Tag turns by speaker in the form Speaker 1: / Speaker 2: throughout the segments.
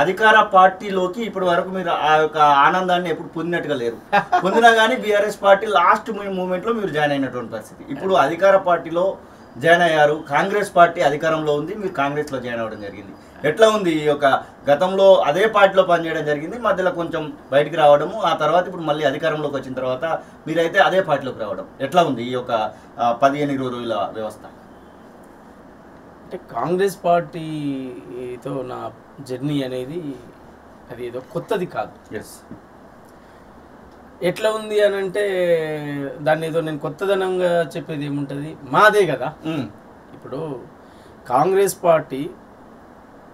Speaker 1: అధికార పార్టీలోకి ఇప్పటి వరకు మీరు ఆ యొక్క ఆనందాన్ని ఎప్పుడు పొందినట్టుగా లేరు. పొందినా కానీ బీఆర్ఎస్ పార్టీ లాస్ట్ మూమెంట్లో మీరు జాయిన్ అయినటువంటి పరిస్థితి. ఇప్పుడు అధికార పార్టీలో జాయిన్ అయ్యారు, కాంగ్రెస్ పార్టీ అధికారంలో ఉంది, మీరు కాంగ్రెస్లో జాయిన్ అవ్వడం జరిగింది. ఎట్లా ఉంది ఈ యొక్క గతంలో అదే పార్టీలో పనిచేయడం జరిగింది, మధ్యలో కొంచెం బయటికి రావడము, ఆ తర్వాత ఇప్పుడు మళ్ళీ అధికారంలోకి వచ్చిన తర్వాత మీరైతే అదే పార్టీలోకి రావడం, ఎట్లా ఉంది ఈ యొక్క 15-20 రోజుల వ్యవస్థ?
Speaker 2: అంటే కాంగ్రెస్ పార్టీతో నా జర్నీ అనేది అది ఏదో కొత్తది కాదు. ఎట్లా ఉంది అని అంటే దాన్ని ఏదో నేను కొత్తదనంగా చెప్పేది ఏముంటుంది, మాదే కదా. ఇప్పుడు కాంగ్రెస్ పార్టీ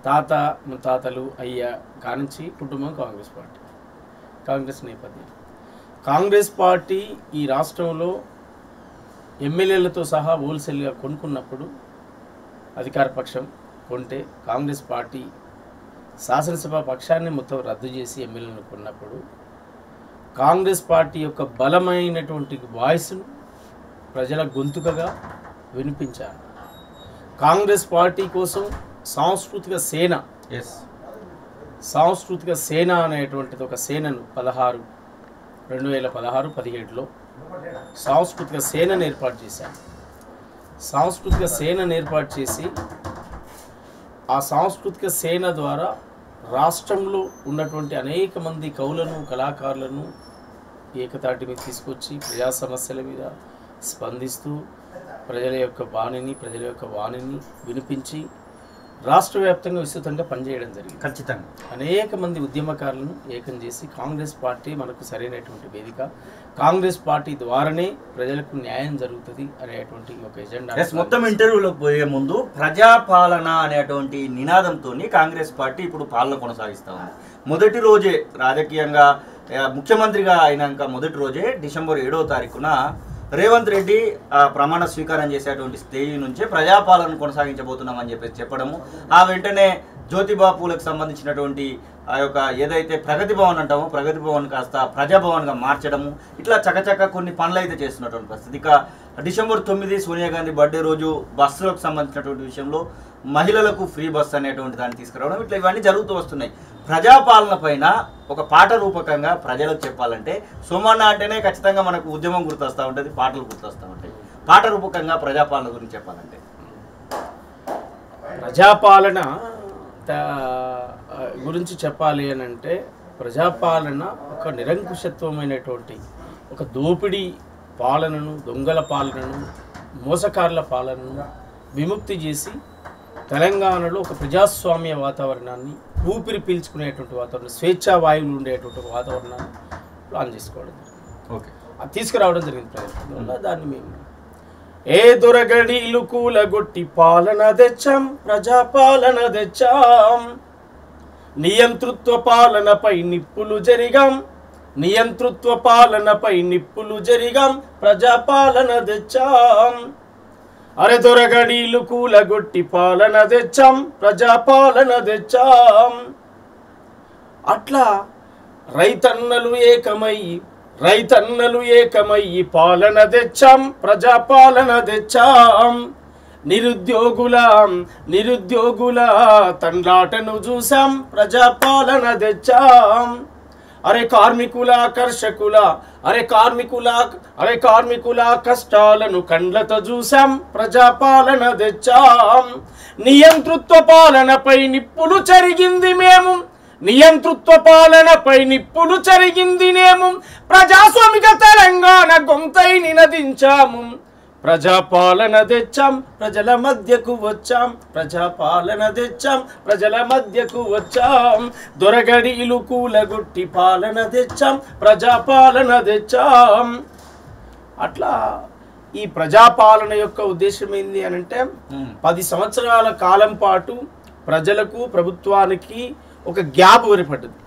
Speaker 2: తాత ముత్తాతలు అయ్యా కానించి కుటుంబం కాంగ్రెస్ పార్టీ, కాంగ్రెస్ నేపథ్యం. కాంగ్రెస్ పార్టీ ఈ రాష్ట్రంలో ఎమ్మెల్యేలతో సహా హోల్సేల్గా కొనుక్కున్నప్పుడు, అధికార పక్షం కొంటే కాంగ్రెస్ పార్టీ శాసనసభ పక్షాన్ని మొత్తం రద్దు చేసి ఎమ్మెల్యేలను కొన్నప్పుడు కాంగ్రెస్ పార్టీ యొక్క బలమైనటువంటి వాయిస్ను ప్రజల గొంతుకగా వినిపించారు. కాంగ్రెస్ పార్టీ కోసం సాంస్కృతిక సేన అనేటువంటిది ఒక సేనను 2016-17లో సాంస్కృతిక సేనను ఏర్పాటు చేశారు. సాంస్కృతిక సేనను ఏర్పాటు చేసి ఆ సాంస్కృతిక సేన ద్వారా రాష్ట్రంలో ఉన్నటువంటి అనేక మంది కవులను, కళాకారులను ఏకతాటి మీద తీసుకొచ్చి ప్రజా సమస్యల మీద స్పందిస్తూ ప్రజల యొక్క వాణిని వినిపించి రాష్ట్ర వ్యాప్తంగా విస్తృతంగా పనిచేయడం జరిగింది.
Speaker 1: ఖచ్చితంగా
Speaker 2: అనేక మంది ఉద్యమకారులను ఏకం చేసి కాంగ్రెస్ పార్టీ మనకు సరైనటువంటి వేదిక, కాంగ్రెస్ పార్టీ ద్వారానే ప్రజలకు న్యాయం జరుగుతుంది అనేటువంటి ఒక ఎజెండా.
Speaker 1: మొత్తం ఇంటర్వ్యూలోకి పోయే ముందు ప్రజాపాలన అనేటువంటి నినాదంతో కాంగ్రెస్ పార్టీ ఇప్పుడు పాలన కొనసాగిస్తూ ఉంది. మొదటి రోజే రాజకీయంగా ముఖ్యమంత్రిగా అయినాక మొదటి రోజే డిసెంబర్ 7వ తారీఖున రేవంత్ రెడ్డి ప్రమాణ స్వీకారం చేసేటువంటి స్టేజ్ నుంచే ప్రజాపాలన కొనసాగించబోతున్నామని చెప్పడము, ఆ వెంటనే జ్యోతిబాపులకు సంబంధించినటువంటి ఆ యొక్క ఏదైతే ప్రగతి భవన్ అంటామో ప్రగతి భవన్ కాస్త ప్రజాభవన్గా మార్చడము, ఇట్లా చకచక కొన్ని పనులు అయితే చేస్తున్నటువంటి పరిస్థితి. ఇక డిసెంబర్ 9 సోనియా గాంధీ బర్త్డే రోజు బస్సులకు సంబంధించినటువంటి విషయంలో మహిళలకు ఫ్రీ బస్ అనేటువంటి దాన్ని తీసుకురావడం, ఇట్లా ఇవన్నీ జరుగుతూ వస్తున్నాయి. ప్రజాపాలన పైన ఒక పాట రూపకంగా ప్రజలకు చెప్పాలంటే సోమన్న అంటేనే ఖచ్చితంగా మనకు ఉద్యమం గుర్తొస్తూ ఉంటుంది, పాటలు గుర్తొస్తూ ఉంటాయి. పాట రూపకంగా ప్రజాపాలన గురించి చెప్పాలంటే
Speaker 2: ప్రజాపాలన గురించి చెప్పాలి అని అంటే ప్రజాపాలన ఒక నిరంకుశత్వమైనటువంటి ఒక దోపిడీ పాలనను, దొంగల పాలనను, మోసకారుల పాలనను విముక్తి చేసి తెలంగాణలో ఒక ప్రజాస్వామ్య వాతావరణాన్ని, ఊపిరి పీల్చుకునేటువంటి వాతావరణం, స్వేచ్ఛా వాయువులు ఉండేటువంటి వాతావరణాన్ని ప్లాన్ చేసుకోవడం జరిగింది. అది తీసుకురావడం జరిగింది ప్రజలు. దాన్ని మేము ఏ దొరగడీలు కూలగొట్టి పాలన తెచ్చాం, ప్రజాపాలన తెచ్చాం, నియంతృత్వ పాలనపై నిప్పులు జరిగాం, నియంతృత్వ పాలనపై నిప్పులు జరిగాం, ప్రజాపాలన తెచ్చాం. అరే దొరగడీలు కూలగొట్టి పాలన తెచ్చాం, ప్రజాపాలన తెచ్చాం. అట్లా రైతన్నలు ఏకమయ్యి పాలన తెచ్చాం, ప్రజాపాలన తెచ్చాం. నిరుద్యోగుల తండ్రాటను చూసాం, ప్రజాపాలన తెచ్చాం. అరే కార్మికుల కష్టాలను కండ్లతో చూసాం, ప్రజాపాలన తెచ్చాం. నియంతృత్వ పాలనపై నిప్పులు చెరిగింది మేము, ప్రజాస్వామిక తెలంగాణ గొంతై నినదించాము. ప్రజాపాలన తెచ్చాం, ప్రజల మధ్యకు వచ్చాం, ప్రజాపాలన తెచ్చాం, ప్రజల మధ్యకు వచ్చాం. దొరగడీలు కూలగొట్టి పాలన తెచ్చాం, ప్రజాపాలన తెచ్చాం. అట్లా ఈ ప్రజాపాలన యొక్క ఉద్దేశం ఏంది అని అంటే 10 సంవత్సరాల కాలం పాటు ప్రజలకు, ప్రభుత్వానికి ఒక గ్యాప్ ఏర్పడ్డది.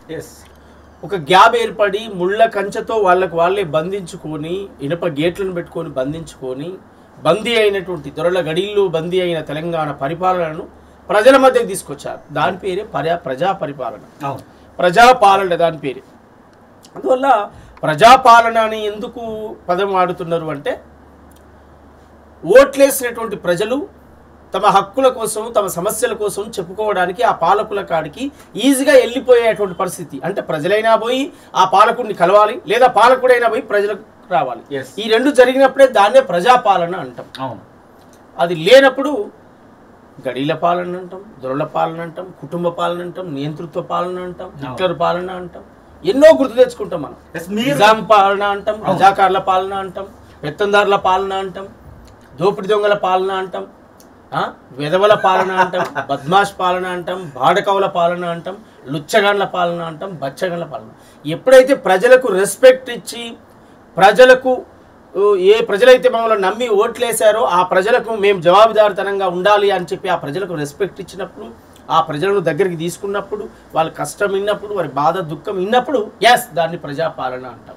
Speaker 2: ఒక గ్యాప్ ఏర్పడి ముళ్ళ కంచెతో వాళ్ళే బంధించుకొని, ఇనుప గేట్లను పెట్టుకొని బంధించుకొని, బందీ అయినటువంటి దొరల గడిల్లో బందీ అయిన తెలంగాణ పరిపాలనను ప్రజల మధ్యకి తీసుకొచ్చారు. దాని పేరే ప్రజా పరిపాలన దాని పేరు. అందువల్ల ప్రజాపాలన అని ఎందుకు పదం వాడుతున్నారు అంటే ఓట్లేసినటువంటి ప్రజలు తమ హక్కుల కోసం తమ సమస్యల కోసం చెప్పుకోవడానికి ఆ పాలకుల కాడికి ఈజీగా వెళ్ళిపోయేటువంటి పరిస్థితి. అంటే ప్రజలైనా పోయి ఆ పాలకుడిని కలవాలి, లేదా పాలకుడైనా పోయి ప్రజలకు రావాలి. ఈ రెండు జరిగినప్పుడే దాన్నే ప్రజాపాలన అంటాం.
Speaker 1: అవును.
Speaker 2: అది లేనప్పుడు గడీల పాలన అంటాం, దొరల పాలన అంటాం, కుటుంబ పాలన అంటాం, నియంతృత్వ పాలన అంటాం, హిట్లర్ పాలన అంటాం, ఎన్నో గుర్తు తెచ్చుకుంటాం మనం. నిజాం పాలన అంటాం, రజాకార్ల పాలన అంటాం, పెత్తందారుల పాలన అంటాం, దోపిడి దొంగల పాలన అంటాం, వెధవల పాలన అంటాం, బద్మాష్ పాలన అంటాం, బాడకవుల పాలన అంటాం, లుచ్చగండ్ల పాలన అంటాం, బచ్చగండ్ల పాలన. ఎప్పుడైతే ప్రజలకు రెస్పెక్ట్ ఇచ్చి ప్రజలకు ఏ ప్రజలైతే మమ్మల్ని నమ్మి ఓట్లేశారో ఆ ప్రజలకు మేము జవాబుదారితనంగా ఉండాలి అని చెప్పి ఆ ప్రజలకు రెస్పెక్ట్ ఇచ్చినప్పుడు, ఆ ప్రజలను దగ్గరికి తీసుకున్నప్పుడు, వాళ్ళ కష్టం విన్నప్పుడు, వారి బాధ దుఃఖం విన్నప్పుడు దాన్ని ప్రజాపాలన అంటాం.